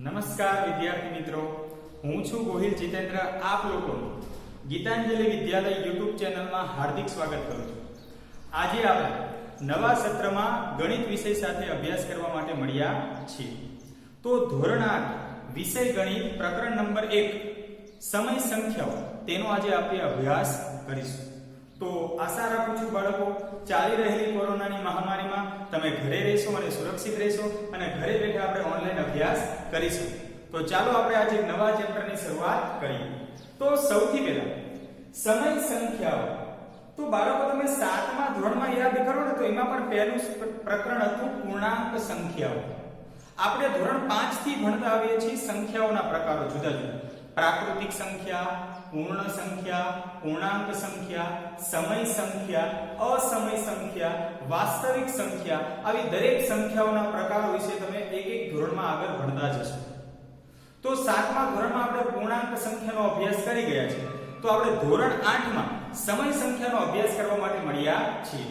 નમસ્કાર વિદ્યાર્થી મિત્રો, હું છું ગોહિલ જીતેન્દ્ર. આપ લોકોનું ગીતાંજલિ વિદ્યાલય યુટ્યુબ ચેનલમાં હાર્દિક સ્વાગત કરું છું. આજે આપણે નવા સત્રમાં ગણિત વિષય સાથે અભ્યાસ કરવા માટે મળ્યા છીએ. તો ધોરણ 8 વિષય ગણિત પ્રકરણ નંબર 1 સમય સંખ્યાઓ તેનો આજે આપણે અભ્યાસ કરીશું. તો આશા રાખું છું બાળકો, ચાલી રહેલી કોરોનાની મહામારીમાં તમે ઘરે રહેશો અને સુરક્ષિત રહેશો અને ઘરે બેઠા આપણે ઓનલાઈન અભ્યાસ કરીશું. તો ચાલો આપણે આજે એક નવા ચેપ્ટરની શરૂઆત કરીએ. તો સૌથી પહેલા સમય સંખ્યાઓ. તો બાળકો તમે 7મા ધોરણમાં યાદ કરો ને, તો એમાં પણ પહેલું પ્રકરણ હતું પૂર્ણાંક સંખ્યાઓ. આપણે ધોરણ 5 થી ભણતા આવીએ છીએ સંખ્યાઓના પ્રકારો જુદા જુદા. પ્રાકૃતિક સંખ્યા, પૂર્ણ સંખ્યા, પૂર્ણાંક સંખ્યા, સમય સંખ્યા, અસમય સંખ્યા, વાસ્તવિક સંખ્યા, આવી દરેક સંખ્યાઓના પ્રકારો વિશે તમે એક એક ધોરણમાં આગળ ભણતા જશો. તો 7મા ધોરણમાં આપણે પૂર્ણાંક સંખ્યાનો અભ્યાસ કરી ગયા છે. તો આપણે ધોરણ 8માં સમય સંખ્યાનો અભ્યાસ કરવા માટે મળ્યા છીએ.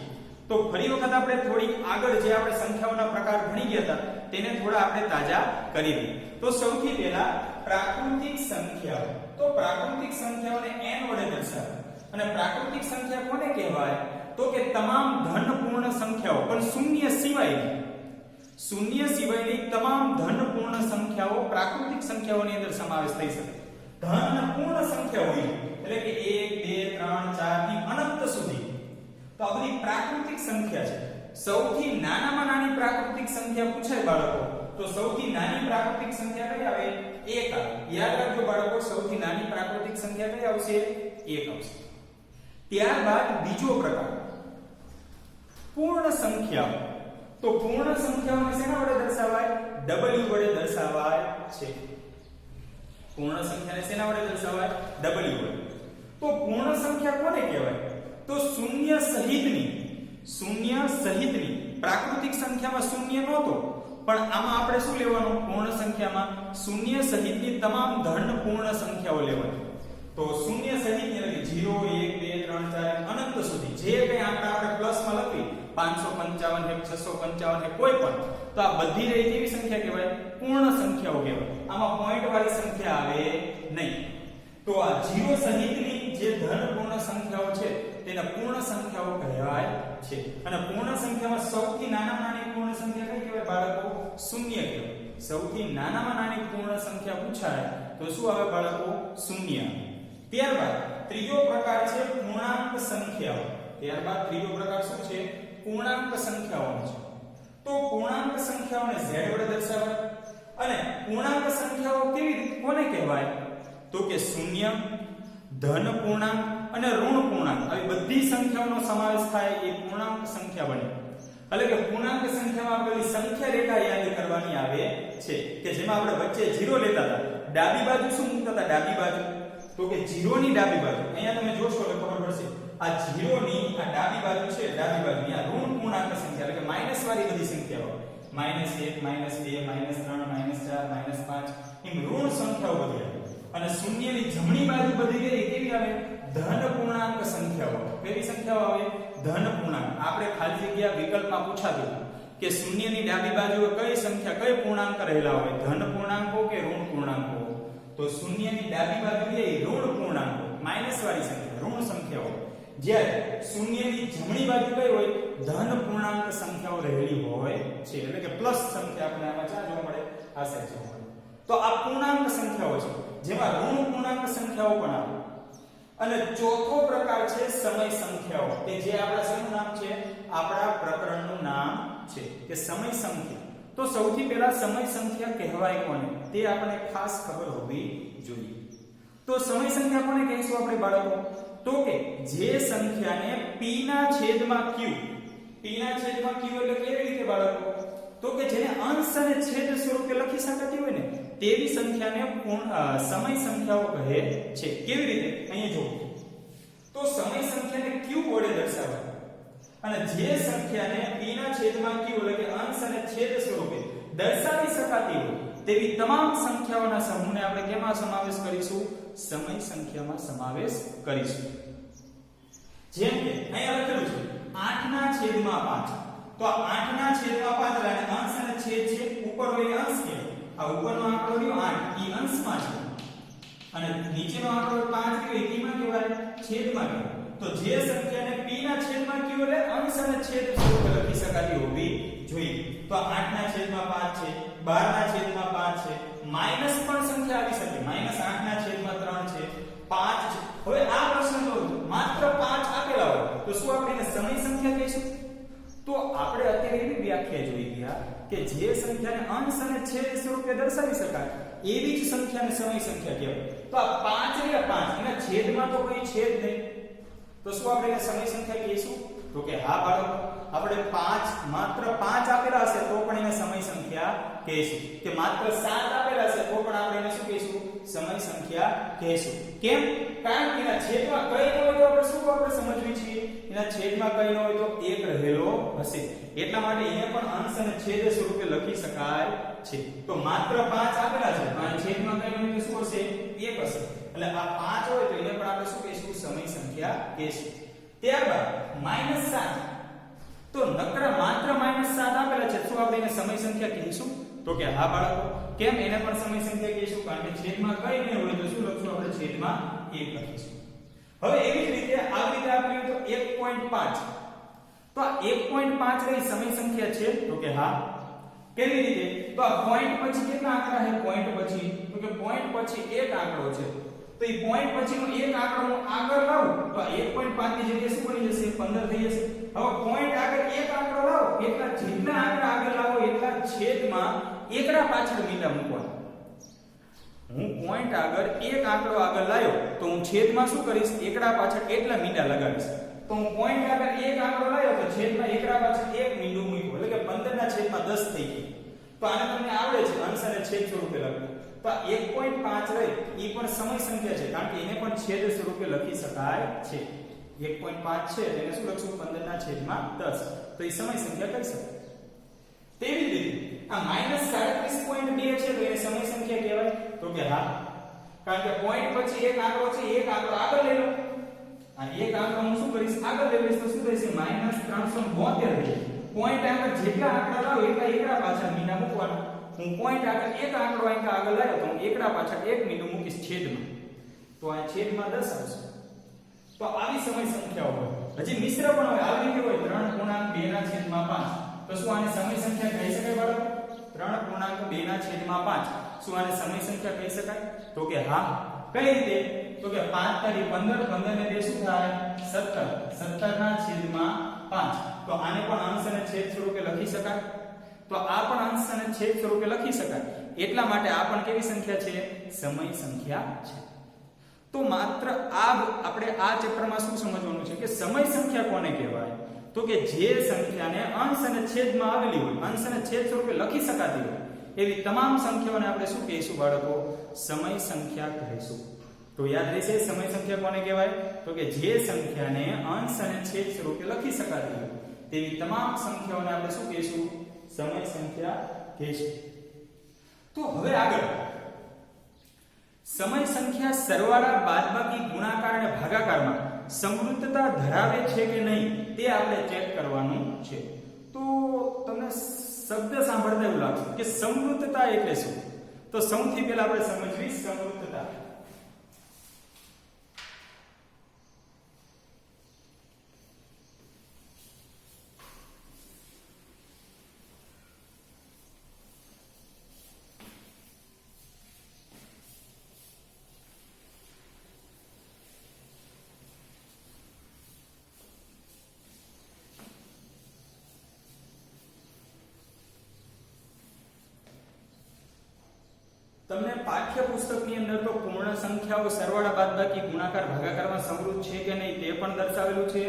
તો ફરી વખત આપણે થોડી આગળ જે આપણે સંખ્યાઓના પ્રકાર ભણી ગયા હતા તેને થોડા આપણે તાજા કરી દઈએ. તો સૌથી પહેલા પ્રાકૃતિક સંખ્યાઓ. તો પ્રાકૃતિક સંખ્યાઓને n વડે દર્શાવે. અને પ્રાકૃતિક સંખ્યા કોને કહેવાય? તો કે તમામ ધન પૂર્ણ સંખ્યાઓ, પણ શૂન્ય સિવાયની તમામ ધન પૂર્ણ સંખ્યાઓ પ્રાકૃતિક સંખ્યાઓની અંદર સમાવેશ થઈ શકે. ધન પૂર્ણ સંખ્યાઓ એટલે કે 1 2 3 4 થી અનંત સુધી. તો આ બધી પ્રાકૃતિક સંખ્યા છે. સૌથી નાનામાં નાની પ્રાકૃતિક સંખ્યા પૂછાય બાળકો, તો સૌથી નાની પ્રાકૃતિક સંખ્યા કઈ આવે? 1 આવે. યાદ રાખજો બાળકો, સૌથી નાની પ્રાકૃતિક સંખ્યા કઈ આવશે? 1 આવશે. ત્યારબાદ બીજો પ્રકાર પૂર્ણ સંખ્યાઓ. તો પૂર્ણ સંખ્યાઓને શેના વડે દર્શાવાય? W વડે દર્શાવાય છે. પૂર્ણ સંખ્યાને શેના વડે દર્શાવાય? W વડે. તો પૂર્ણ સંખ્યા કોને કહેવાય? તો શૂન્ય સહિતની પ્રાકૃતિક સંખ્યામાં શૂન્ય નહોતો, પણ આમાં આપણે શું લેવાનું? પૂર્ણ સંખ્યામાં શૂન્ય સહિતની તમામ ધન પૂર્ણ સંખ્યાઓ લેવાની. તો શૂન્ય સહિતની એટલે 0 1 2 3 4 અનંત સુધી જે કંઈ આંકડા આપણે પ્લસમાં લખી 555 છે, 655 છે, કોઈ પણ, તો આ બધી રહી કેવી સંખ્યા કહેવાય? પૂર્ણ સંખ્યાઓ કહેવાય. આમાં પોઈન્ટ વાળી સંખ્યા આવે નહીં. તો આ 0 સહિતની જે ધન પૂર્ણ સંખ્યાઓ છે તેને પૂર્ણ સંખ્યાઓ કહેવાય છે. અને પૂર્ણ સંખ્યામાં સૌથી નાનામાં નાની પૂર્ણ સંખ્યા કઈ કહેવાય બાળકો? શૂન્ય કહેવાય. સૌથી નાનામાં નાની પૂર્ણ સંખ્યા પૂછાય તો શું આવે બાળકો? શૂન્ય. ત્યારબાદ ત્રીજો પ્રકાર છે પૂર્ણાંક સંખ્યાઓ. ત્યારબાદ ત્રીજો પ્રકાર શું છે? પૂર્ણાંક સંખ્યાઓનો છે. તો પૂર્ણાંક સંખ્યાઓને z વડે દર્શાવાય. અને પૂર્ણાંક સંખ્યાઓ કેવી રીતે કોને કહેવાય? તો કે શૂન્ય, ધન પૂર્ણાંક અને ઋણ પૂર્ણાંક આવી બધી સંખ્યાઓનો સમાવેશ થાય એ પૂર્ણાંક સંખ્યા બને. એટલે કે પૂર્ણાંક સંખ્યામાં આપેલી સંખ્યા રેખા યાદ કરવાની આવે છે કે જેમાં આપણે વચ્ચે 0 લેતા હતા. ડાબી બાજુ શું મૂકતા હતા? ડાબી બાજુ તો કે 0 ની ડાબી બાજુ અહીંયા તમે જોશો એટલે ખબર પડશે. આ 0 ની આ ડાબી બાજુ છે, ડાબી બાજુ અહીંયા ઋણ પૂર્ણાંક સંખ્યા એટલે કે માઈનસ વાળી બધી સંખ્યાઓ -1 -2 -3 -4 -5 એમ ઋણ સંખ્યાઓ બધી આવે. અને શૂન્યની જમણી બાજુ બધી ગઈ કેવી આવે? ધન પૂર્ણાંક સંખ્યાઓ. કેવી સંખ્યાઓ આવે? ધન પૂર્ણાંક. આપણે ખાલી જગ્યા વિકલ્પમાં પૂછાતું કે શૂન્યની ડાબી બાજુએ કઈ સંખ્યા, કઈ પૂર્ણાંક રહેલા હોય? ધન પૂર્ણાંકો કે ઋણ પૂર્ણાંકો? તો શૂન્યની ડાબી બાજુએ ઋણ પૂર્ણાંકો, માઈનસ વાળી સંખ્યા, ઋણ સંખ્યાઓ. જ્યારે શૂન્યની જમણી બાજુ કઈ હોય? ધન પૂર્ણાંક સંખ્યાઓ રહેલી હોય છે. એટલે કે પ્લસ સંખ્યા આપણે આમાં ક્યાં જોવા મળે? આ સાઈડ જોવા મળે. તો આ પૂર્ણાંક સંખ્યાઓ છે જેમાં ઋણ પૂર્ણાંક સંખ્યાઓ પણ આવે. અને ચોથો પ્રકાર છે સમય સંખ્યાઓ, કે જે આપણા શેનું નામ છે? આપણા પ્રકરણનું નામ છે કે સમય સંખ્યા. તો સૌથી પહેલા સમય સંખ્યા કહેવાય કોને તે આપણે ખાસ ખબર હોવી જોઈએ. તો સમય સંખ્યા કોને કહીશું આપણે બાળકો? તો કે જે સંખ્યાને p ના છેદમાં q એટલે કેવી રીતે બાળકો? તો કે જેને અંશ અને છેદ સ્વરૂપે લખી શકાતી હોય ને તેવી સંખ્યાને સમય સંખ્યાઓ કહે છે. કેવી રીતે? અહીંયા જુઓ. તો સમય સંખ્યાને q વડે દર્શાવાય. અને જે સંખ્યાને p ના છેદમાં q એટલે કે અંશ અને છેદ સ્વરૂપે દર્શાવી શકાતી હોય તેવી તમામ સંખ્યાઓના સમૂહને આપણે કેમાં સમાવેશ કરીશું? સમય સંખ્યામાં સમાવેશ કરીશું. જેમ કે અહીંયા લખેલું છે 8 ના છેદમાં 5. તો 8 ના છેદમાં 5 એટલે અંશ અને છેદ છે, ઉપર હોય અંશ કે આ ઉપરનો આંકડો આંકડો રહ્યો 8 ઈ અંશમાં છે અને નીચેનો આંકડો 5 રહ્યો એ કીમાં કહેવાય છેદમાં કહેવાય તો જે સંખ્યાને p ના છેદમાં q એટલે અંશ અને છેદ સ્વરૂપે લખી શકાતી હોવી જોઈએ તો 8 ના છેદમાં 5 છે 12 ના છેદમાં 5 છે માઈનસ પણ સંખ્યા આવી શકે -8 ના છેદમાં 3 છે 5 છે હવે આ પ્રશ્ન જો માત્ર 5 આપેલા હોય તો શું આપણે એને સમય સંખ્યા કહીશું તો આપણે અત્યારે એવી વ્યાખ્યા જોઈ ગયા કે જે સંખ્યાને અંશ અને છેદ સ્વરૂપે દર્શાવી શકાય એવી જ સંખ્યાને સમય સંખ્યા કહેવાય તો આ 5 ને 5 એના છેદમાં તો કોઈ છેદ નહીં તો શું આપણે એને સમય સંખ્યા કહીશું તો કે હા બાળકો આપણે 5 માત્ર 5 આપેલા હશે તો પણ એને સમય સંખ્યા કહીશું કે માત્ર 7 આપેલા હશે તો પણ આપણે એને શું કહીશું સમય સંખ્યા કહીશું કેમ કારણ કે એના છેદમાં કઈ ન હોય તો આપણે શું આપણે સમજવી છે એના છેદમાં કઈ ન હોય તો 1 રહેલો હશે એટલા માટે એને પણ અંશ અને છેદ સ્વરૂપે લખી શકાય છે તો માત્ર 5 આપેલા છે અને છેદમાં કઈ ન હોય તો શું હશે 1 હશે એટલે આ 5 હોય તો એને પણ આપણે શું કહીશું સમય સંખ્યા કહીશું ત્યારબાદ -7 તો નકરા માત્ર -7 આપેલા છે શું આપણે એને સમય સંખ્યા કહીશું તો કે હા બાળકો કેમ એને પણ સમય સંખ્યા કહીશું કારણ કે છેદમાં કઈ નહીં હોય તો શું લખશું આપણે છેદમાં 1 લખીશું હવે એવી જ રીતે આવી રીતે આપણે તો 1.5 તો આ 1.5 રહી સમય સંખ્યા છે તો કે હા કેવી રીતે તો આ પોઈન્ટ પછી કેટલા આંકડા છે પોઈન્ટ પછી તો કે પોઈન્ટ પછી એક આંકડો છે તો એ પોઈન્ટ પછીનો એક આંકડો હું આગળ લાવું તો 1.5 ની જગ્યાએ શું બની જશે 15 થઈ જશે હવે પોઈન્ટ આગળ એક આંકડો લાવો એટલા જેટલા આંકડા આગળ લાવો એટલા છેદમાં એકડા પાછળ મીંડા મૂકવાના હું પોઈન્ટ આગળ એક આંકડો આગળ લાવ્યો તો હું છેદમાં શું કરીશ એકડા પાછળ એટલા મીંડા લગાવીશ તો હું પોઈન્ટ આગળ એક આંકડો લાવ્યો તો છેદમાં એકડા પાછળ એક મીંડું મૂક્યું એટલે કે 15 ના છેદમાં 10 થઈ ગયું તો આને તમને આવડે છે અંશ અને છેદ સ્વરૂપે લખવું તો 1.5 રહે ઈ પણ સમય સંખ્યા છે કારણ કે એને પણ છેદ સ્વરૂપે લખી શકાય છે 1.5 છે તેને શું લખશું 15 ના છેદમાં 10 તો એ સમય સંખ્યા કહી શકાય તેવી જ રીતે આ -37.2 છે તો એને સમય સંખ્યા કહેવાય તો કે હા કારણ કે પોઈન્ટ પછી એક આંકડો છે એક આંકડો આગળ લઈ લો અને એક આંકડો હું શું કરીશ આગળ લઈ લઈશ તો શું થશે -372 થઈ પોઈન્ટ આગળ જેટલા આંકડા લાવો એટલા એકડા પાછળ મીંડા મૂકવાના હું પોઈન્ટ આગળ એક આંકડો આગળ લાવ્યો તો હું એકડા પાછળ એક મીંડું મૂકીશ છેદમાં તો આ છેદમાં 10 આવશે તો આવી સમય સંખ્યાઓ હોય હજી મિશ્ર પણ હોય આવી રીતે હોય 3.2 ના છેદમાં 5 તો શું આને સમય સંખ્યા કહી શકાય બાળકો 3.2 ના છેદમાં 5 શું આને સમય સંખ્યા કહી શકાય તો કે હા કઈ રીતે તો કે 5 તારી 15 15 ને 2 શું થાય 17 17 ના છેદમાં 5 તો આને પણ અંશ અને છેદ સ્વરૂપે લખી શકાય તો આ પણ અંશ અને છેદ સ્વરૂપે લખી શકાય એટલા માટે આ પણ કેવી સંખ્યા છે સમય સંખ્યા છે તો માત્ર આ આપણે આ ચેપ્ટરમાં શું સમજવાનું છે કે સમય સંખ્યા કોને કહેવાય તો કે જે સંખ્યાને અંશ અને છેદમાં આવેલી હોય અંશ અને છેદ સ્વરૂપે લખી શકાતી હોય એવી તમામ સંખ્યાઓને આપણે શું કહીશું બાળકો સમય સંખ્યા કહીશું તો યાદ રહેશે સમય સંખ્યા કોને કહેવાય તો કે જે સંખ્યાને અંશ અને છેદ સ્વરૂપે લખી શકાતી હોય તેવી તમામ સંખ્યાઓને આપણે શું કહીશું સમય સંખ્યા કહીશું તો હવે આગળ સમય સંખ્યા સરવાળા બાદબાકી ગુણાકાર અને ભાગાકારમાં સમૃદ્ધતા ધરાવે છે કે નહીં તે આપણે ચેક કરવાનું છે તો તમને શબ્દ સાંભળતા એવું લાગશે કે સમૃદ્ધતા એટલે શું તો સૌથી પહેલા આપણે સમજવી સમૃદ્ધતા તમને પાઠ્યપુસ્તકની અંદર તો પૂર્ણ સંખ્યાઓ સરવાળા બાદબાકી ગુણાકાર ભાગાકારમાં સમૃદ્ધ છે કે નહીં તે પણ દર્શાવેલું છે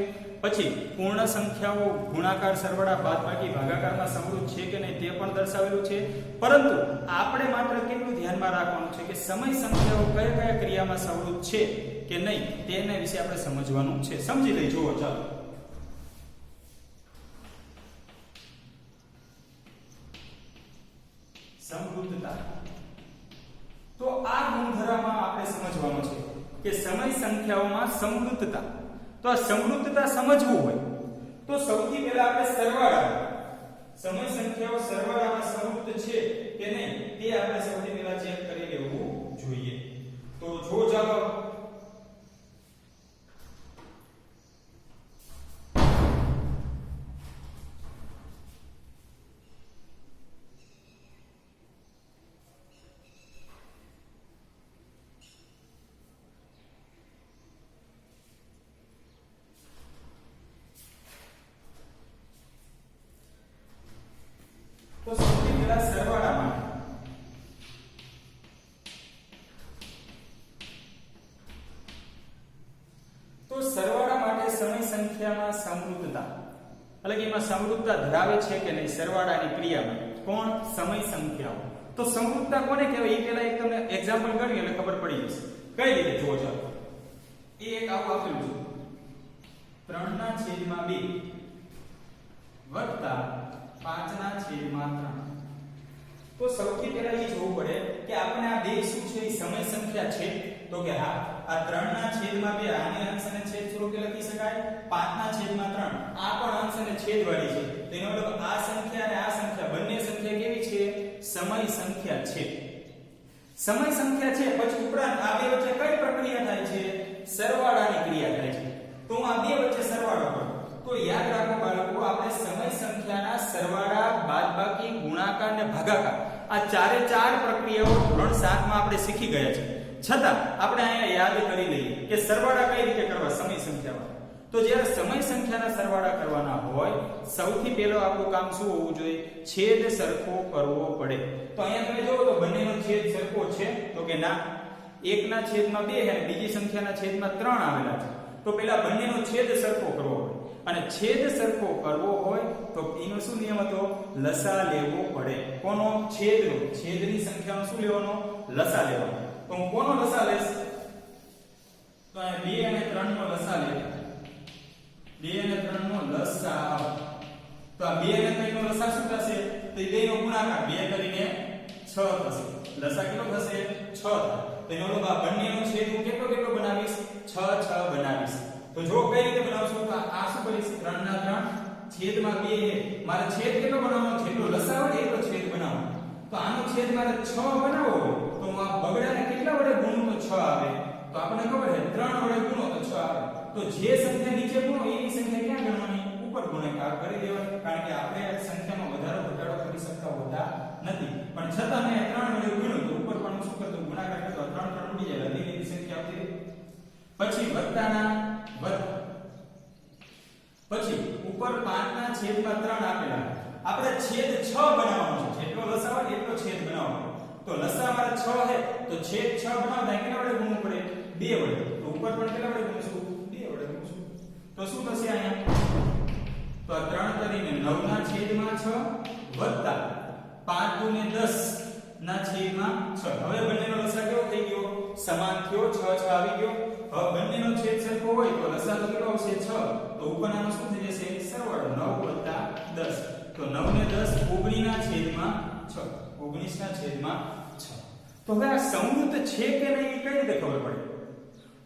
પછી પૂર્ણ સંખ્યાઓ ગુણાકાર સરવાળા બાદબાકી ભાગાકારમાં સમૃદ્ધ છે કે નહીં તે પણ દર્શાવેલું છે પરંતુ આપણે માત્ર કેટલું ધ્યાનમાં રાખવાનું છે કે સમય સંખ્યાઓ કયા કયા ક્રિયામાં સમૃદ્ધ છે કે નહીં તેના વિશે આપણે સમજવાનું છે સમજી લઈ જુઓ ચાલો સમૃદ્ધતા તો આ ગુણધર્મમાં આપણે સમજવાનું છે કે સમય સંખ્યાઓમાં સમૃદ્ધતા તો આ સમૃદ્ધતા સમજવું હોય તો સૌથી પહેલા આપણે સરવાળા સમય સંખ્યાઓ સરવાળામાં સમૃદ્ધ છે કે નહીં તે આપણે સૌથી પહેલા ચેક સંખ્યામાં સમૃદ્ધતા એટલે કે એમાં સમૃદ્ધતા ધરાવે છે કે નહીં સરવાળાની ક્રિયામાં કોણ સમય સંખ્યાઓ તો સમૃદ્ધતા કોને કહેવાય એ પહેલા એક તમને એક્ઝામ્પલ ગણી એટલે ખબર પડી જશે કઈ રીતે જોવો ચાલો એ એક આવું આપેલું છે 3/2 વત્તા 5/3 તો સૌથી પહેલા એ જોવું પડે કે આપણે આ બે શું છે એ સમય સંખ્યા છે તો કે હા આ 3/2 આને અંશ અને છેદ સ્વરૂપે લખી શકાય 5/3 આ પણ અંશ અને છેદ વાળી છે તેનો મતલબ આ સંખ્યા અને આ સંખ્યા બંને સંખ્યા કેવી છે સમય સંખ્યા છે સમય સંખ્યા છે પછી ઉપરાંત આ બે વચ્ચે કઈ પ્રક્રિયા થાય છે સરવાળાની ક્રિયા થાય છે તો હું આ બે વચ્ચે સરવાળો કરું તો યાદ રાખો બાળકો આપણે સમય સંખ્યાના સરવાળા બાદબાકી ગુણાકાર અને ભાગાકાર આ ચારે ચાર પ્રક્રિયાઓ ધોરણ 7 માં આપણે શીખી ગયા છે છતાં આપણે અહીંયા યાદ કરી લઈએ કે સરવાળા કઈ રીતે કરવા સમય સંખ્યામાં તો જ્યારે સમય સંખ્યાના સરવાળા કરવાના હોય સૌથી પહેલો આપણું કામ શું હોવું જોઈએ છેદ સરખો કરવો પડે તો અહીંયા તમે જોવો તો બંનેનો છેદ સરખો છે તો કે ના એકના છેદમાં 2 અને બીજી સંખ્યાના છેદમાં 3 આવેલા છે તો પહેલા બંનેનો છેદ સરખો કરવો પડે અને છેદ સરખો કરવો હોય તો એનો શું નિયમ હતો લસા લેવો પડે કોનો છેદનો છેદની સંખ્યાનો શું લેવાનો લસા લેવાનો તો હું કોનો લસા લઈશ તો અહીંયા 2 અને 3 નો લસા લે 2 અને 3 નો લસા તો આ 2 અને 3 નો લસા શું થશે તો એ બેનો ગુણાકાર 2 કરીને 6 થશે લસા કેટલો થશે 6 થાય તો એનો મતલબ આ બંનેનો છેદ હું કેટલો કેટલો બનાવીશ 6 6 બનાવીશ તો જો કઈ રીતે બનાવશું તો આ શું કરીશ 3/3 છેદમાં 2 છે મારે છેદ કેટલો બનાવવાનો જેટલો લસા હોય એટલો છેદ બનાવવાનો તો આનો છેદ મારે 6 બનાવવો હોય તો હું આ બગડાને કેટલા વડે ગુણું તો 6 આવે તો આપણને ખબર છે 3 વડે ગુણો તો 6 આવે તો જે સંખ્યા નીચે ગુણો એની સંખ્યા ક્યાં ગણવાની ઉપર ગુણાકાર કરી દેવાની કારણ કે આપણે આ સંખ્યામાં વધારો ઘટાડો કરી શકતા હોતા નથી પણ છતાં મેં 3 વડે ગુણ્યું તો ઉપર પણ શું કરતો ગુણાકાર કરતો 3 3 ઉડી જાય એટલે સંખ્યા આવતી પછી વત્તાના પછી ઉપર 5/3 આપેલા આપણે છેદ 6 બનાવવાનો છે જેટલો લસા હોય એટલો છેદ બનાવવાનો તો લસા મારે 6 છે તો છેદ 6 બનાવતા કેટલા વડે ગુણવું પડે 2 વડે તો ઉપર પણ કેટલા વડે ગુણશું 2 વડે ગુણશું તો શું થશે અહીંયા તો 3 કરીને 9/6 વત્તા 5×10/6 હવે બંનેનો લસા કેવો થઈ ગયો સમાન થયો 6 6 આવી ગયો હવે બંનેનો છેદ સરખો હોય તો લસા તો કેટલો આવશે 6 તો ઉપરનાનો શું થઈ જશે સરવાળો 9 + 10 તો 9 ને 10 19/6 19/6 તો હવે આ સમૃદ્ધ છે કે નહીં કઈ રીતે ખબર પડે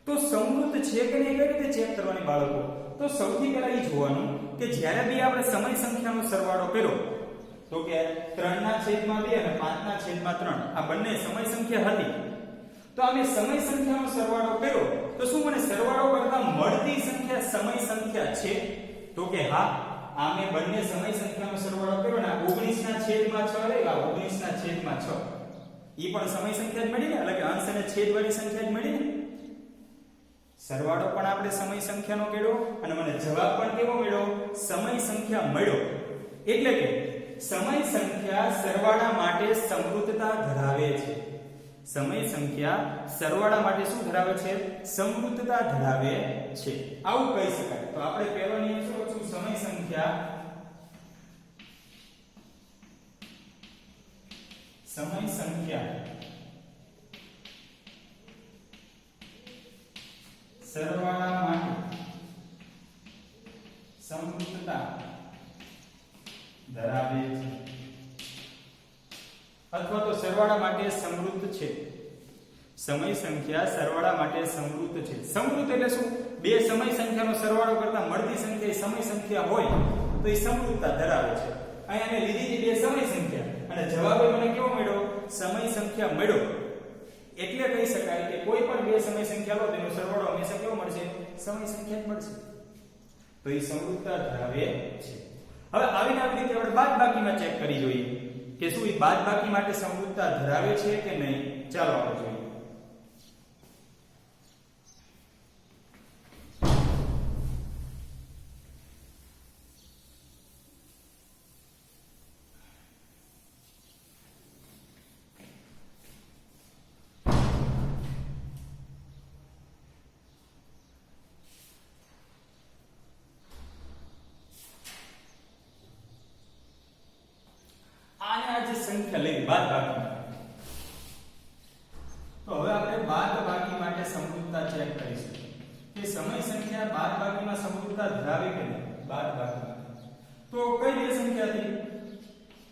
તો સમૃદ્ધ છે કે નહીં કઈ રીતે ચેક કરવાની બાળકો તો સૌથી પહેલા એ જોવાનું કે જ્યારે બી આપણે સમય સંખ્યાનો સરવાળો કર્યો તો કે 3/2 અને 5/3 આ બંને સમય સંખ્યા હતી તો અમે સમય સંખ્યાનો સરવાળો કર્યો તો શું મને સરવાળો કરતા મળતી સંખ્યા સમય સંખ્યા છે તો કે હા આમે બંને સમય સંખ્યાનો સરવાળો કર્યો ને 19/6 રહેલા 19/6 ઈ પણ સમય સંખ્યા જ મળી ને એટલે કે અંશ અને છેદ વાળી સંખ્યા જ મળી ને સરવાળો પણ આપણે સમય સંખ્યાનો કર્યો અને મને જવાબ પણ કેવો મળ્યો સમય સંખ્યા મળ્યો એટલે કે સમય સંખ્યા સરવાળા માટે સમૃદ્ધતા ધરાવે છે સમય સંખ્યા સરવાળા માટે શું ધરાવે છે સમૃદ્ધતા ધરાવે છે આવું કહી શકાય તો આપણે પહેલો નિયમ શું લખશું સમય સંખ્યા સરવાળા માટે સમૃદ્ધતા ધરાવે છે અથવા તો સરવાળા માટે સમૃદ્ધ છે સમય સંખ્યા સરવાળા માટે સમૃદ્ધ છે સમૃદ્ધ એટલે શું બે સમય સંખ્યાનો સરવાળો કરતા મળતી સંખ્યા સમય સંખ્યા હોય તો એ સમૃદ્ધતા ધરાવે છે અહીંયા મેં લીધી બે સમય સંખ્યા અને જવાબ મને કેવો મળ્યો સમય સંખ્યા મળ્યો એટલે કહી શકાય કે કોઈ પણ બે સમય સંખ્યા લો તેનો સરવાળો હંમેશા કેવો મળશે સમય સંખ્યા જ મળશે તો એ સમૃદ્ધતા ધરાવે છે હવે આવીને આવી રીતે આપણે બાદબાકીમાં ચેક કરી જોઈએ કે શું એ બાદબાકી માટે સમૃદ્ધતા ધરાવે છે કે નહીં ચાલો આપણે જોઈએ સમય સંખ્યા બાદબાકીમાં સમરૂપતા ધરાવે કે નહીં બાદબાકીમાં તો કઈ બે સંખ્યા હતી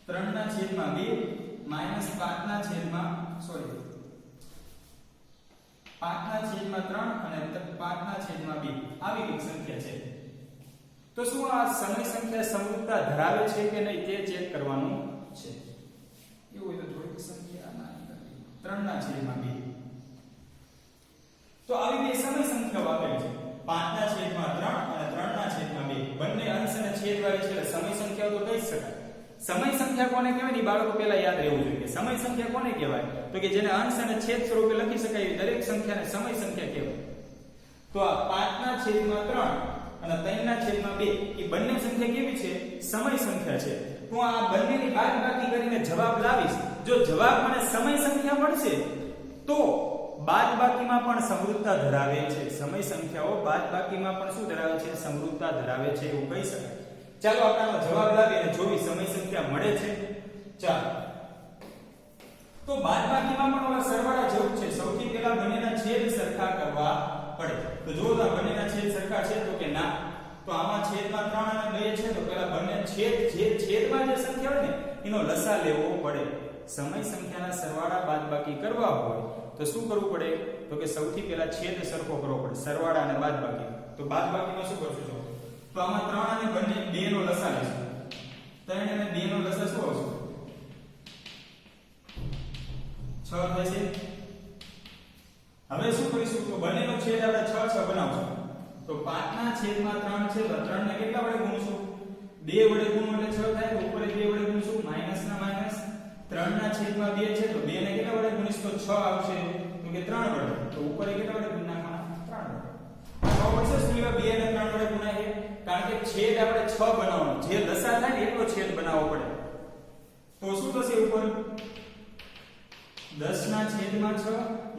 3/2 -5/3 5/3 અને 5/2 આવી એક સંખ્યા છે તો શું આ સમય સંખ્યા સમરૂપતા ધરાવે છે કે નહીં તે ચેક કરવાનું છે એવું હોય તો થોડીક સંખ્યા નાની કરવી 3/2 તો આવી બે સમય સંખ્યાઓ આપેલી છે 5/3 અને 3/2 બંને અંશ અને છેદ વાળી છે સમય સંખ્યાઓ તો કહી શકાય સમય સંખ્યા કોને કહેવાય ની બાળકો પહેલા યાદ રહેવું જોઈએ કે સમય સંખ્યા કોને કહેવાય તો કે જેને અંશ અને છેદ સ્વરૂપે લખી શકાય એવી દરેક સંખ્યાને સમય સંખ્યા કહેવાય તો આ 5/3 અને 3/2 એ બંને સંખ્યા કેવી છે સમય સંખ્યા છે હું આ બંનેની બાદબાકી કરીને જવાબ લાવીશ જો જવાબ મને સમય સંખ્યા મળશે તો બાદબાકીમાં પણ સમરૂપતા ધરાવે છે સમય સંખ્યાઓ બાદબાકીમાં પણ શું ધરાવે છે સમરૂપતા ધરાવે છે એવું કહી શકાય ચાલો આપણે જવાબ લાવીએ અને જોઈએ સમય સંખ્યા મળે છે ચાલો તો બાદબાકીમાં પણ હવે સરવાળા જેવું છે સૌથી પહેલા બંનેના છેદ સરખા કરવા પડે તો જો આ બંનેના છેદ સરખા છે તો કે ના તો આમાં છેદમાં 3 અને 2 છે તો પહેલા બંને છેદમાં જે સંખ્યા હોય ને એનો લસા લેવો પડે સમય સંખ્યાના સરવાળા બાદબાકી કરવા હોય તો શું કરવું પડે તો કે સૌથી પહેલા છેદ સરખો કરવો પડે સરવાળા અને બાદબાકી તો બાદબાકીમાં શું કરશું જો તો આમાં 3 અને બંને 2 નો લસા લેશું 3 અને 2 નો લસા શું આવશે 6 થશે હવે શું કરીશું તો બંનેનો છેદ આપણે 6 બનાવશું તો 5/3 છે તો 3 ને કેટલા વડે ગુણશું 2 વડે ગુણો એટલે 6 થાય તો ઉપર 2 વડે ગુણશું માઈનસ ના માઈનસ 3/2 છે તો 2 ને કેટલા વડે ગુણીશું તો 6 આવશે તો કે 3 વડે તો ઉપર કેટલા વડે ગુણ નાખવાના 3 વડે તો પછી શું લેવા 2 અને 3 વડે ગુણાય કારણ કે છેદ આપણે 6 બનાવવાનો જે લસા થાય ને એટલો છેદ બનાવવો પડે તો શું થશે ઉપર 10/6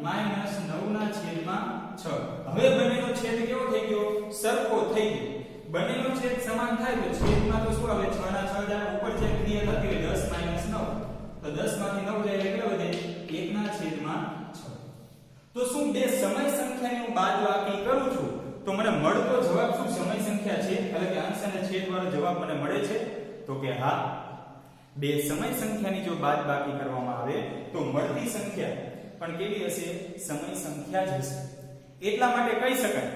માઈનસ 9/6 હવે બંનેનો છેદ કેવો થઈ ગયો સરખો થઈ ગયો બંનેનો છેદ સમાન થાય તો છેદમાં તો શું આવે 6/6 જાય ઉપર જે ક્રિયા થતી હોય 10 - 9 તો 10 માંથી 9 જાય એટલે વધે 1/6 તો શું બે સમય સંખ્યાની હું બાદબાકી કરું છું તો મને મળતો જવાબ શું સમય સંખ્યા છે એટલે કે અંશ અને છેદ વાળો જવાબ મને મળે છે તો કે હા બે સમય સંખ્યાની જો બાદબાકી કરવામાં આવે તો મળતી સંખ્યા પણ કેવી હશે સમય સંખ્યા જ હશે એટલા માટે કહી શકાય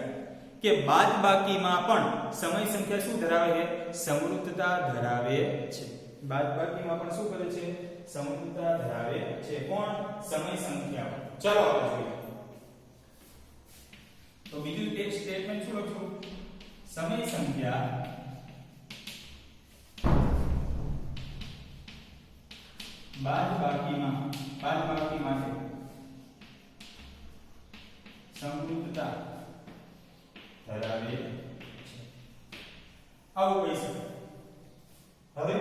કે બાદબાકીમાં પણ સમય સંખ્યા શું ધરાવે છે સમરૂપતા ધરાવે છે બાદબાકીમાં પણ શું કરે છે સમરૂપતા ધરાવે છે કોણ સમય સંખ્યા ચાલો આપણે જોઈએ તો બીજું ટેક્સ્ટ સ્ટેટમેન્ટ શું લખશું સમય સંખ્યા બાદબાકી માટે સમરૂપતા ધરાવે છે આવું કહી શકાય હવે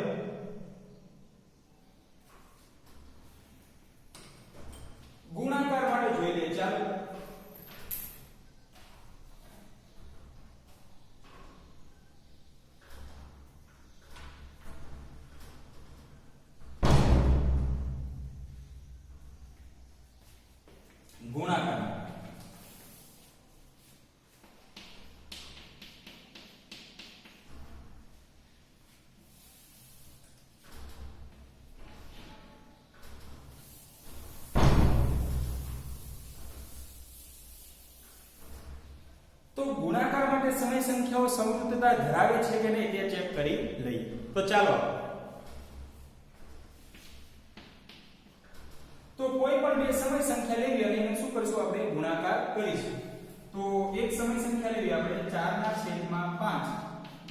ગુણાકાર માટે જોઈ લઈએ ચાલો ગુણાકાર તો ગુણાકાર માટે સમય સંખ્યાઓ સમરૂપતા ધરાવે છે કે નહીં તે ચેક કરી લઈએ તો ચાલો તો કોઈ પણ બે સમય સંખ્યા લેવી અને એને શું કરશું આપણે ગુણાકાર કરીશું તો એક સમય સંખ્યા લેવી આપણે 4/5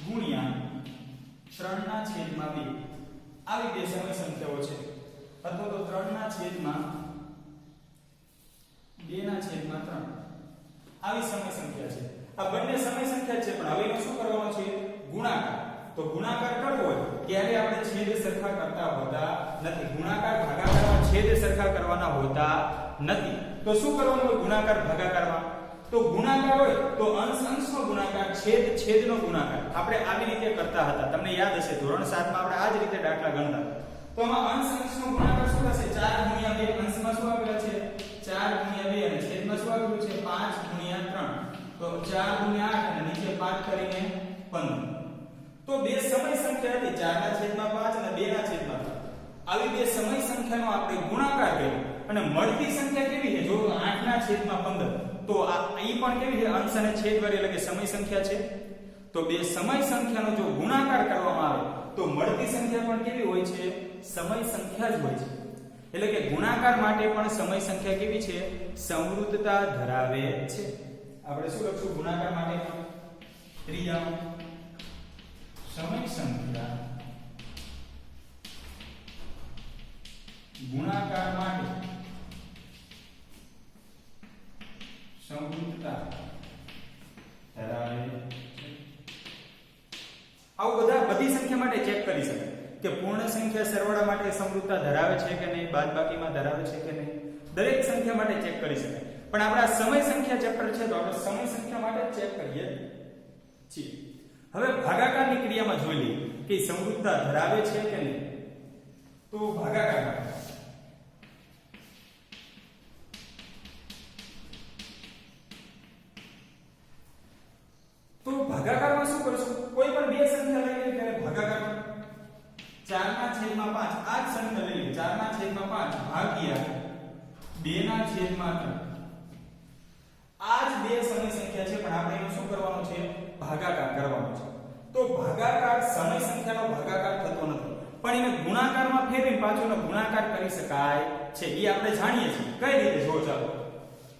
ગુણ્યા 3/2 આવી બે સમય સંખ્યાઓ છે અથવા તો 3/2/3 આવી સમય સંખ્યા છે આ બંને સમય સંખ્યા છે પણ હવે એનો શું કરવાનો છે ગુણાકાર તો ગુણાકાર કરવો હોય ત્યારે આપણે છેદ સરખા કરતા હોતા નથી ગુણાકાર ભાગાકારમાં છેદ સરખા કરવાના હોતા નથી તો શું કરવાનું હોય ગુણાકાર ભાગાકારમાં તો ગુણાકાર હોય તો અંશ અંશનો ગુણાકાર છેદ છેદનો ગુણાકાર આપણે આવી રીતે કરતા હતા તમને યાદ હશે ધોરણ 7 માં આપણે આ જ રીતે દાખલા ગણતા તો આમાં અંશ અંશનો ગુણાકાર શું થશે 4/2 અંશમાં શું આપેલા છે 4/2 અને છેદમાં શું આપેલું છે 5/3 તો 4 ગુણ્યા 8 અને નીચે 5 કરીને 15. તો બે સમય સંખ્યા હતી 4 ના છેદમાં 5 અને 2 ના છેદમાં 5. આવી બે સમય સંખ્યાનો આપણે ગુણાકાર કર્યો અને મળતી સંખ્યા કેવી છે? જો 8 ના છેદમાં 15 તો આ અહીં પણ કેવી છે? અંશ અને છેદ વડે એટલે કે સમય સંખ્યા છે. તો બે સમય સંખ્યાનો જો ગુણાકાર કરવામાં આવે તો મળતી સંખ્યા પણ કેવી હોય છે? સમય સંખ્યા જ હોય છે. એટલે કે ગુણાકાર માટે પણ સમય સંખ્યા કેવી છે? સમૃદ્ધતા ધરાવે છે. આપણે શું લખશું ગુણાકાર માટે? ત્રીજામાં સમય સંખ્યા ગુણાકાર માટે સમૃદ્ધતા ધરાવે છે. આવું બધી સંખ્યા માટે ચેક કરી શકાય કે પૂર્ણ સંખ્યા સરવાળા માટે સમૃદ્ધતા ધરાવે છે કે નહીં, બાદબાકીમાં ધરાવે છે કે નહીં. દરેક સંખ્યા માટે ચેક કરી શકાય. પણ આપણા સમય સંખ્યા ચેપ્ટર છે તો આપણે સમય સંખ્યા માટે ચેક કરીએ છીએ. હવે ભાગાકારની ક્રિયામાં જોઈ લઈએ કે સમૃદ્ધતા ધરાવે છે કે નહીં. તો ભાગાકાર ભાગાકારમાં શું કરશું? કોઈ પણ બે સંખ્યા લઈ લઈએ ત્યારે ભાગાકારમાં 4 ના છેદમાં 5 આ જ સંખ્યા લઈ લઈએ 4 ના છેદમાં 5 ભાગ્યા 2 ના છેદમાં 3. આ જ બે સમય સંખ્યા છે પણ આપણે એનો શું કરવાનો છે? ભાગાકાર કરવાનો છે. તો ભાગાકાર સમય સંખ્યાનો ભાગાકાર થતો નથી પણ એને ગુણાકારમાં ફેરવીને પાછો એનો ગુણાકાર કરી શકાય છે. એ આપણે જાણીએ છીએ. કઈ રીતે? જો ચાલો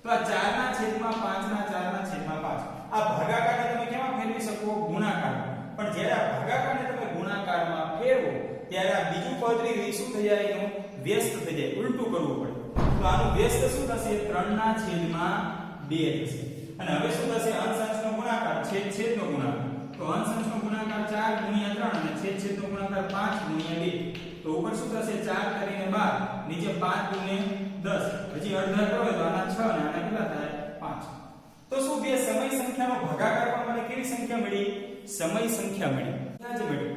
તો આ 4 ના છેદમાં 5 ના 4 ના છેદમાં 5 આ ભાગાકારને તમે કેમાં ફેરવી શકો? ગુણાકારમાં. પણ જ્યારે આ ભાગાકારને તમે ગુણાકારમાં ફેરવો ત્યારે આ બીજું પદ રીત શું થઈ જાય? એનું વ્યસ્ત થઈ જાય, ઉલટું કરવું પડે. તો આનું વ્યસ્ત શું થશે? 3 ના છેદમાં 2 થશે. અને હવે શું થશે? અંશ અંશનો ગુણાકાર, છેદ છેદનો ગુણાકાર. તો અંશ અંશનો ગુણાકાર 4 ગુણ્યા 3 અને છેદ છેદનો ગુણાકાર 5 ગુણ્યા 2. તો ઉપર શું થશે? 4 કરીને 12, નીચે 5 ગુણ્યા 10. હજી અડધા કરો તો આના 6 અને આના કેટલા થાય? 5. તો શું બે સમય સંખ્યાનો ભાગાકાર પણ મને કેવી સંખ્યા મળી? સમય સંખ્યા મળી. ક્યાં જ મળી?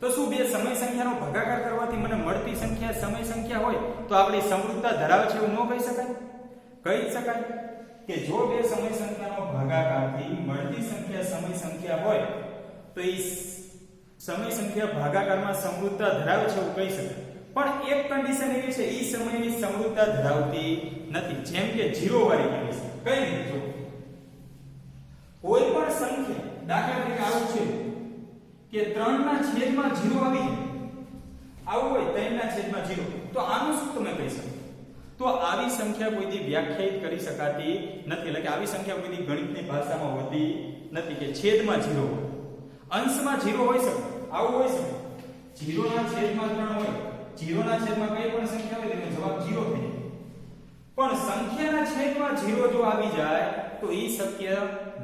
તો શું બે સમય સંખ્યાનો ભાગાકાર કરવાથી મને મળતી સંખ્યા સમય સંખ્યા હોય તો આપણે સમૃદ્ધતા ધરાવે છે એવું ન કહી શકાય? કહી શકાય કે જો બે સમય સંખ્યાનો ભાગાકારથી મળતી સંખ્યા સમય સંખ્યા હોય તો એ સમય સંખ્યા ભાગાકારમાં સમૃદ્ધતા ધરાવે છે એવું કહી શકાય. પણ એક કન્ડિશન એવી છે એ સમયની સમૃદ્ધતા ધરાવતી નથી. જેમ કે 0 વાળી કન્ડિશન. કઈ રીતે? જો કોઈ પણ સંખ્યા દાખલા તરીકે આવું છે કે 3 ના છેદમાં 0 આવી જાય, આવું હોય 3 ના છેદમાં 0, તો આનું શું તમે કહી શકો? તો આવી સંખ્યા કોઈથી વ્યાખ્યાયિત કરી શકાતી નથી. એટલે કે આવી સંખ્યા કોઈથી ગણિતની ભાષામાં હોતી નથી કે છેદમાં 0 હોય. અંશમાં 0 હોઈ શકે, આવું હોઈ શકે. 0 ના છેદમાં 3 હોય, 0 ના છેદમાં કઈ પણ સંખ્યા હોય તેનો જવાબ 0 થઈ જાય. પણ સંખ્યાના છેદમાં 0 જો આવી જાય તો એ શક્ય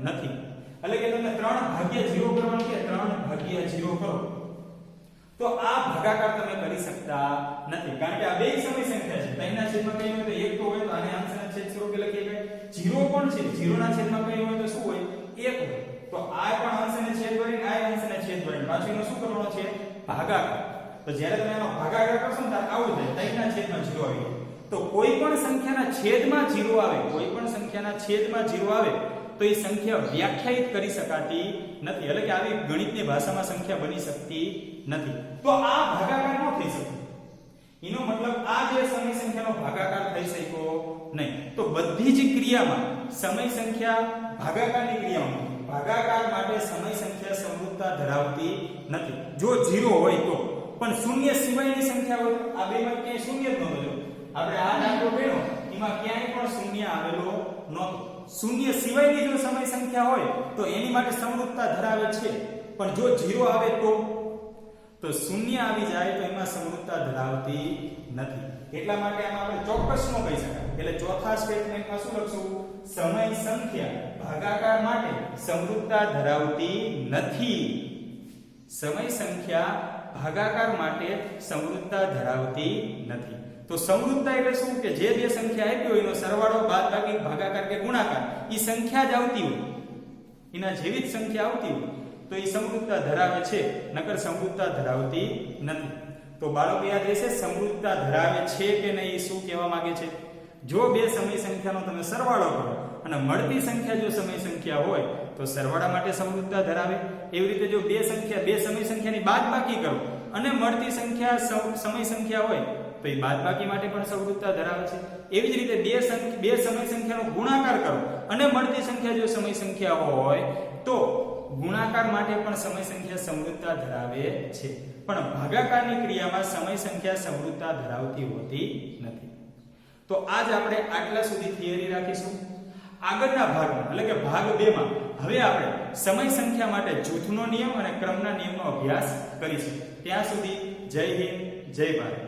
નથી. એટલે કે તમે 3 ભાગ્યા 0 કરવાનું કે 3 ભાગ્યા 0 કરો તો આ ભાગાકાર તમે કરી શકતા નથી. કારણ કે આ બે સમય સંખ્યા છે. 3 ના છેદમાં કઈ હોય તો 1 તો હોય તો આને અંશના છેદ સ્વરૂપે લખીએ. 0 પણ છે, 0 ના છેદમાં કઈ હોય તો શું હોય? 1 હોય. તો આ પણ અંશને છેદ વડે, આ અંશને છેદ વડે પાછું એનો શું કરવાનો છે? ભાગાકાર. તો જ્યારે તમે એનો ભાગાકાર કરશો ને ત્યારે આવું થાય 3 ના છેદમાં 0 આવી જાય. તો કોઈ પણ સંખ્યાના છેદમાં 0 આવે, કોઈ પણ સંખ્યાના છેદમાં 0 આવે તો એ સંખ્યા વ્યાખ્યાયિત કરી શકાતી નથી. એટલે કે આવી ગણિતની ભાષામાં સંખ્યા બની શકતી નથી. તો આ ભાગાકાર ન થઈ શકે. એનો મતલબ આ જે સમય સંખ્યાનો ભાગાકાર થઈ શક્યો નહીં. તો બધી જ ક્રિયામાં સમય સંખ્યા ભાગાકારની ક્રિયામાં ભાગાકાર માટે સમય સંખ્યા સમૃદ્ધતા ધરાવતી નથી. જો 0 હોય તો. પણ શૂન્ય સિવાયની સંખ્યા હોય આ બેમાં ક્યાંય શૂન્ય જ નહોતો. આપણે આ દાખલો ગણ્યો એમાં ક્યાંય પણ શૂન્ય આવેલો નહોતો. શૂન્ય સિવાયની જો સમય સંખ્યા હોય તો એની માટે સમૃદ્ધતા ધરાવે છે. પણ જો 0 આવે તો શૂન્ય આવી જાય તો એમાં સમૃદ્ધતા ધરાવતી નથી. એટલા માટે આમાં આપણે ચોક્કસ ન કહી શકાય. એટલે ચોથા સ્ટેટમેન્ટમાં શું લખશું? સમય સંખ્યા ભાગાકાર માટે સમૃદ્ધતા ધરાવતી નથી. સમય સંખ્યા ભાગાકાર માટે સમૃદ્ધતા ધરાવતી નથી. તો સમૃદ્ધતા એટલે શું? કે જે બે સંખ્યા આપી હોય એનો સરવાળો, બાદબાકી, ભાગાકાર કે ગુણાકાર એ સંખ્યા જ આવતી હોય, એના જેવી જ સંખ્યા આવતી હોય તો એ સમૃદ્ધતા ધરાવે છે, નકર સમૃદ્ધતા ધરાવતી નથી. તો બાળકો યાદ રહેશે સમૃદ્ધતા ધરાવે છે કે નહીં શું કહેવા માંગે છે? જો બે સમય સંખ્યાનો તમે સરવાળો કરો અને મળતી સંખ્યા જો સમય સંખ્યા હોય તો સરવાળા માટે સમરૂપતા ધરાવે. એવી રીતે જો બે સમય સંખ્યાની બાદબાકી કરો અને મળતી સંખ્યા સમય સંખ્યા હોય તો એ બાદબાકી માટે પણ સમરૂપતા ધરાવે છે. એવી જ રીતે બે સમય સંખ્યાનો ગુણાકાર કરો અને મળતી સંખ્યા જો સમય સંખ્યા હોય તો ગુણાકાર માટે પણ સમય સંખ્યા સમરૂપતા ધરાવે છે. પણ ભાગાકારની ક્રિયામાં સમય સંખ્યા સમરૂપતા ધરાવતી હોતી નથી. તો આજ આપણે આટલા સુધી થિયરી રાખીશું. આગળના ભાગમાં એટલે કે ભાગ 2 માં હવે આપણે સમય સંખ્યા માટે જૂથનો નિયમ અને ક્રમના નિયમનો અભ્યાસ કરીશું. ત્યાં સુધી જય હિન્દ, જય ભારત.